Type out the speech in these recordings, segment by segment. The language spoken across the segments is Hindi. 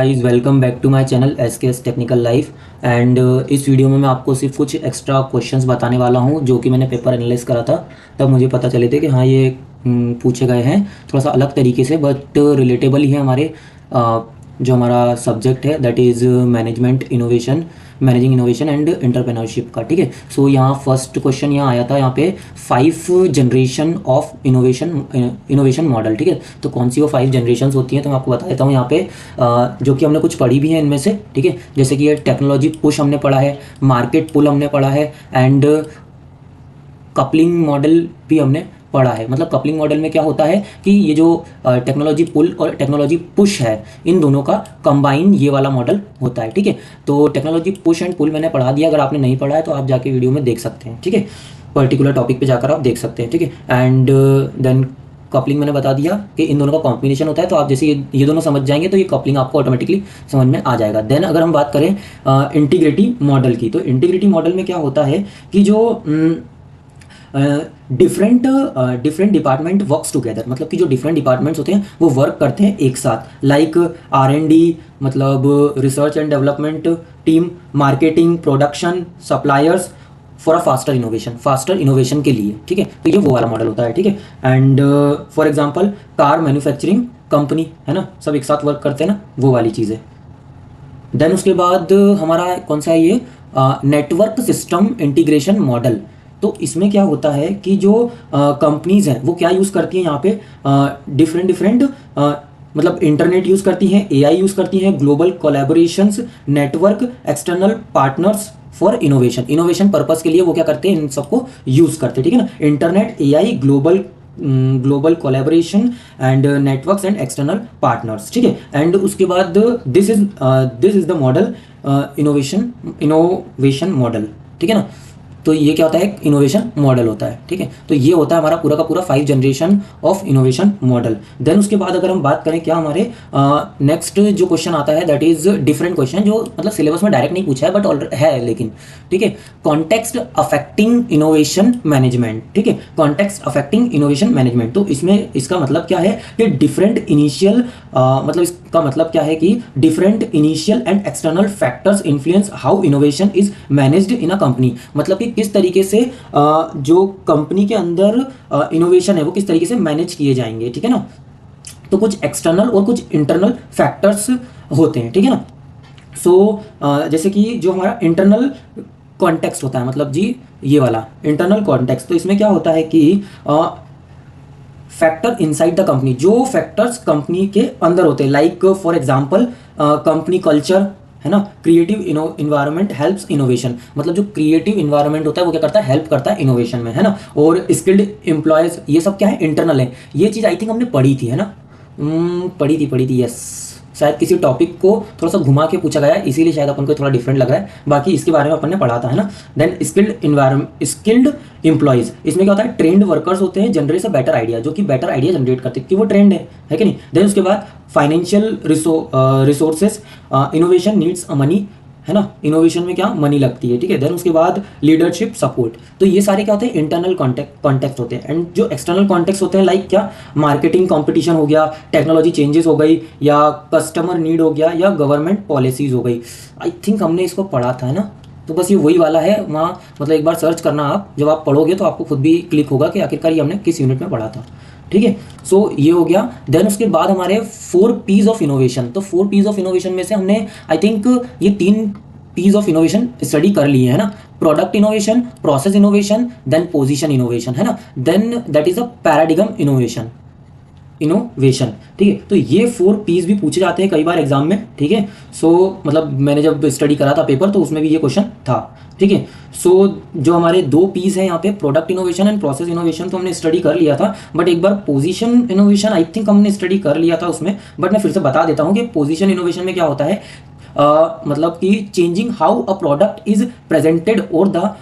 Guys welcome back to my channel SKS technical life and इस वीडियो में मैं आपको सिर्फ कुछ एक्स्ट्रा क्वेश्चंस बताने वाला हूं जो कि मैंने पेपर एनालाइज करा था। तब मुझे पता चले थे कि हाँ ये पूछे गए हैं थोड़ा सा अलग तरीके से बट रिलेटेबल ही है हमारे जो हमारा सब्जेक्ट है that is managing innovation and entrepreneurship का। ठीक है, सो यहाँ फर्स्ट क्वेश्चन यहाँ आया था यहाँ पे 5 जनरेशन ऑफ इनोवेशन मॉडल। ठीक है, तो कौन सी वो 5 जनरेशन्स होती हैं तो मैं आपको बता देता हूँ यहाँ पे जो कि हमने कुछ पढ़ी भी है इनमें से। ठीक है, जैसे कि ये टेक्नोलॉजी पुश हमने पढ़ा है, मार्केट पुल हमने पढ़ा है एंड कपलिंग मॉडल भी हमने पढ़ा है। मतलब कपलिंग मॉडल में क्या होता है कि ये जो टेक्नोलॉजी पुल और टेक्नोलॉजी पुश है इन दोनों का कंबाइन ये वाला मॉडल होता है। ठीक है, तो टेक्नोलॉजी पुश एंड पुल मैंने पढ़ा दिया, अगर आपने नहीं पढ़ा है तो आप जाके वीडियो में देख सकते हैं। ठीक है, पर्टिकुलर टॉपिक पे जाकर आप देख सकते हैं। ठीक है, एंड देन कपलिंग मैंने बता दिया कि इन दोनों का कॉम्बिनेशन होता है। तो आप जैसे ये दोनों समझ जाएंगे तो ये कपलिंग आपको ऑटोमेटिकली समझ में आ जाएगा। देन अगर हम बात करें इंटीग्रिटी मॉडल की, तो इंटीग्रिटी मॉडल में क्या होता है कि जो डिफरेंट डिपार्टमेंट वर्क्स टुगेदर, मतलब कि जो डिफरेंट डिपार्टमेंट्स होते हैं वो वर्क करते हैं एक साथ, लाइक R&D मतलब research and development team, marketing, production, suppliers for a faster innovation के लिए। ठीक है, तो ये वो वाला मॉडल होता है। ठीक है, and for example car manufacturing company है ना, सब एक साथ वर्क करते हैं ना, वो वाली चीज़ है। देन उसके बाद हमारा कौन सा है ये नेटवर्क सिस्टम इंटीग्रेशन मॉडल। तो इसमें क्या होता है कि जो कंपनीज हैं वो क्या यूज़ करती हैं यहाँ पे डिफरेंट मतलब इंटरनेट यूज़ करती हैं, AI यूज़ करती हैं, global collaborations, network, external partners for innovation purpose के लिए वो क्या करते हैं, इन सबको यूज़ करते हैं। ठीक है ना, internet, AI, global collaboration and networks and external partners. ठीक है, एंड उसके बाद this is the model innovation model. ठीक है ना, तो ये क्या होता है, इनोवेशन मॉडल होता है। ठीक है, तो ये होता है हमारा पूरा का पूरा 5 generation of innovation model. Then उसके बाद अगर हम बात करें क्या हमारे नेक्स्ट जो क्वेश्चन आता है दैट इज डिफरेंट क्वेश्चन, जो मतलब सिलेबस में डायरेक्ट नहीं पूछा है बट है लेकिन। ठीक है, कॉन्टेक्स्ट अफेक्टिंग इनोवेशन मैनेजमेंट। ठीक है, कॉन्टेक्स्ट अफेक्टिंग इनोवेशन मैनेजमेंट, तो इसमें इसका मतलब क्या है कि डिफरेंट इनिशियल मतलब इसका मतलब क्या है कि different initial and external factors influence how innovation is managed in a company. मतलब कि किस तरीके से जो कंपनी के अंदर इनोवेशन है वो किस तरीके से मैनेज किए जाएंगे। ठीक है ना, तो कुछ एक्सटर्नल और कुछ इंटरनल फैक्टर्स होते हैं। ठीक है ना, सो जैसे कि जो हमारा इंटरनल कॉन्टेक्स्ट होता है, मतलब जी ये वाला इंटरनल कॉन्टेक्स्ट, तो इसमें क्या होता है कि फैक्टर इनसाइड द कंपनी, जो फैक्टर्स कंपनी के अंदर होते हैं, like for example company culture है ना, क्रिएटिव इन्वायरमेंट हेल्प्स इनोवेशन, मतलब जो क्रिएटिव इन्वायरमेंट होता है वो क्या करता है, हेल्प करता है इनोवेशन में, है ना। और स्किल्ड एम्प्लॉयज, ये सब क्या है, इंटरनल है। ये चीज़ आई थिंक हमने पढ़ी थी, है ना, पढ़ी थी यस। शायद किसी टॉपिक को थोड़ा सा घुमा के पूछा गया है इसीलिए शायद अपन को थोड़ा डिफरेंट लग रहा है, बाकी इसके बारे में अपन ने पढ़ा था, है ना। देन स्किल्ड एम्प्लॉयज, इसमें क्या होता है, ट्रेंड वर्कर्स होते हैं, जनरेट अ बेटर आइडिया, जो कि बेटर आइडिया जनरेट करते हैं कि वो ट्रेंड है कि नहीं। देन उसके बाद financial resources, innovation needs a money, है ना, इनोवेशन में क्या मनी लगती है। ठीक है, देन उसके बाद लीडरशिप सपोर्ट, तो ये सारे क्या होते हैं, इंटरनल कॉन्टेक्स्ट होते हैं। एंड जो एक्सटर्नल कॉन्टेक्स्ट होते हैं लाइक क्या, मार्केटिंग कंपटीशन हो गया, टेक्नोलॉजी चेंजेस हो गई, या कस्टमर नीड हो गया, या गवर्नमेंट पॉलिसीज हो गई। आई थिंक हमने इसको पढ़ा था, है ना, तो बस ये वही वाला है वहाँ, मतलब एक बार सर्च करना आप, जब आप पढ़ोगे तो आपको खुद भी क्लिक होगा कि आखिरकार ये हमने किस यूनिट में पढ़ा था। ठीक है, सो ये हो गया। देन उसके बाद हमारे 4 P's ऑफ इनोवेशन, तो 4 P's ऑफ इनोवेशन में से हमने आई थिंक ये 3 P's ऑफ इनोवेशन स्टडी कर लिए है ना, product innovation, process innovation, then position innovation, है ना, then that is a paradigm innovation. ठीक है, तो ये 4 P's भी पूछे जाते हैं कई बार एग्जाम में। ठीक है, सो मतलब मैंने जब स्टडी करा था पेपर तो उसमें भी ये क्वेश्चन था। ठीक है, सो जो हमारे 2 P's हैं यहाँ पे, product innovation and process innovation, तो हमने स्टडी कर लिया था, बट एक बार पोजीशन इनोवेशन आई थिंक हमने स्टडी कर लिया था उसमें, बट मैं फिर से बता देता हूँ कि पोजीशन इनोवेशन में क्या होता है, मतलब कि changing how a product is presented और द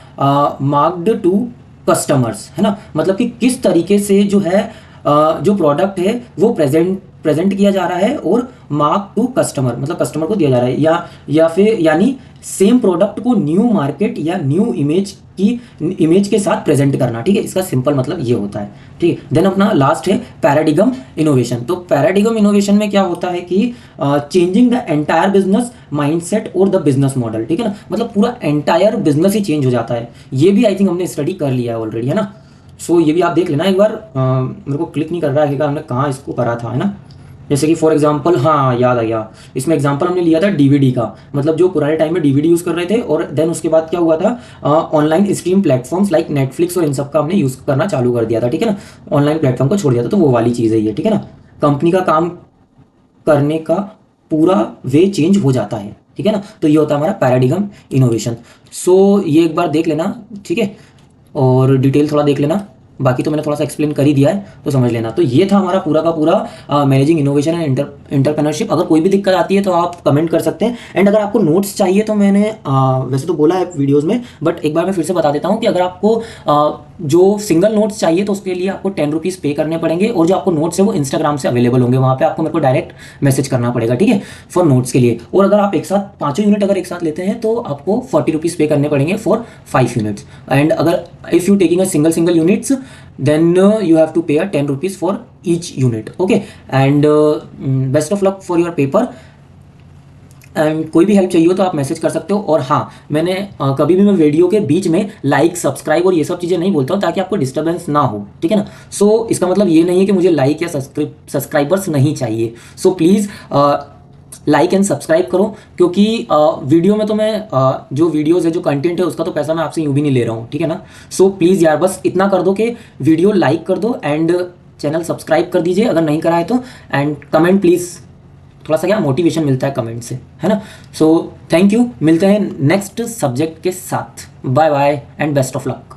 मार्क्ड टू कस्टमर्स, है ना, मतलब कि किस तरीके से जो है जो प्रोडक्ट है वो प्रेजेंट प्रेजेंट किया जा रहा है और मार्क टू कस्टमर मतलब कस्टमर को दिया जा रहा है, या फिर यानी सेम प्रोडक्ट को न्यू मार्केट या न्यू इमेज के साथ प्रेजेंट करना, ठीक है, इसका सिंपल मतलब ये होता है, ठीक है। देन अपना लास्ट है पैराडिगम इनोवेशन। तो पैराडिगम इनोवेशन में क्या होता है कि changing the entire business mindset और द बिजनेस मॉडल, ठीक है ना, मतलब पूरा एंटायर बिजनेस ही चेंज हो जाता है। ये भी आई थिंक हमने स्टडी कर लिया है ऑलरेडी, है ना। सो ये भी आप देख लेना एक बार, मेरे को क्लिक नहीं कर रहा है कि हमने कहाँ इसको करा था, है ना। जैसे कि फॉर एग्जांपल, हाँ याद आ गया, इसमें एग्जांपल हमने लिया था डीवीडी का, मतलब जो पुराने टाइम में डीवीडी यूज़ कर रहे थे और देन उसके बाद क्या हुआ था, online stream platforms like Netflix और इन सब का हमने यूज़ करना चालू कर दिया था, ठीक है ना, ऑनलाइन प्लेटफॉर्म को छोड़ दिया था। तो वो वाली चीज़ है ये, ठीक है ना। कंपनी का काम करने का पूरा वे चेंज हो जाता है, ठीक है ना। तो ये होता है हमारा पैराडिगम इनोवेशन। सो ये एक बार देख लेना, ठीक है, और डिटेल थोड़ा देख लेना, बाकी तो मैंने थोड़ा सा एक्सप्लेन कर ही दिया है, तो समझ लेना। तो ये था हमारा पूरा का पूरा मैनेजिंग इनोवेशन एंड एंटरप्रेन्योरशिप। अगर कोई भी दिक्कत आती है तो आप कमेंट कर सकते हैं। एंड अगर आपको नोट्स चाहिए तो मैंने वैसे तो बोला है वीडियोस में, बट एक बार मैं फिर से बता देता हूँ कि अगर आपको जो सिंगल नोट्स चाहिए तो उसके लिए आपको 10 रुपीज़ पे करने पड़ेंगे, और जो आपको नोट्स है वो इंस्टाग्राम से अवेलेबल होंगे, वहाँ पे आपको मेरे को डायरेक्ट मैसेज करना पड़ेगा, ठीक है, फॉर नोट्स के लिए। और अगर आप एक साथ 5 यूनिट अगर एक साथ लेते हैं तो आपको 40 रुपीज़ पे करने पड़ेंगे फॉर 5 यूनिट्स। एंड अगर if you taking a single units then you have to pay a 10 rupees for each unit, okay, and best of luck for your paper। And कोई भी हेल्प चाहिए हो तो आप मैसेज कर सकते हो। और हाँ, मैंने कभी भी मैं वीडियो के बीच में लाइक सब्सक्राइब और ये सब चीज़ें नहीं बोलता हूँ ताकि आपको डिस्टर्बेंस ना हो, ठीक है ना। सो इसका मतलब ये नहीं है कि मुझे लाइक या सब्सक्राइबर्स नहीं चाहिए। So please like and subscribe करो, क्योंकि वीडियो में तो मैं जो वीडियोस है, जो कंटेंट है, उसका तो पैसा मैं आपसे यूँ भी नहीं ले रहा हूँ, ठीक है ना। सो प्लीज़ यार बस इतना कर दो कि वीडियो लाइक कर दो एंड चैनल सब्सक्राइब कर दीजिए अगर नहीं करा है तो, एंड कमेंट प्लीज़, थोड़ा सा क्या मोटिवेशन मिलता है कमेंट से, है ना। सो थैंक यू, मिलते हैं नेक्स्ट सब्जेक्ट के साथ। Bye bye and best of luck.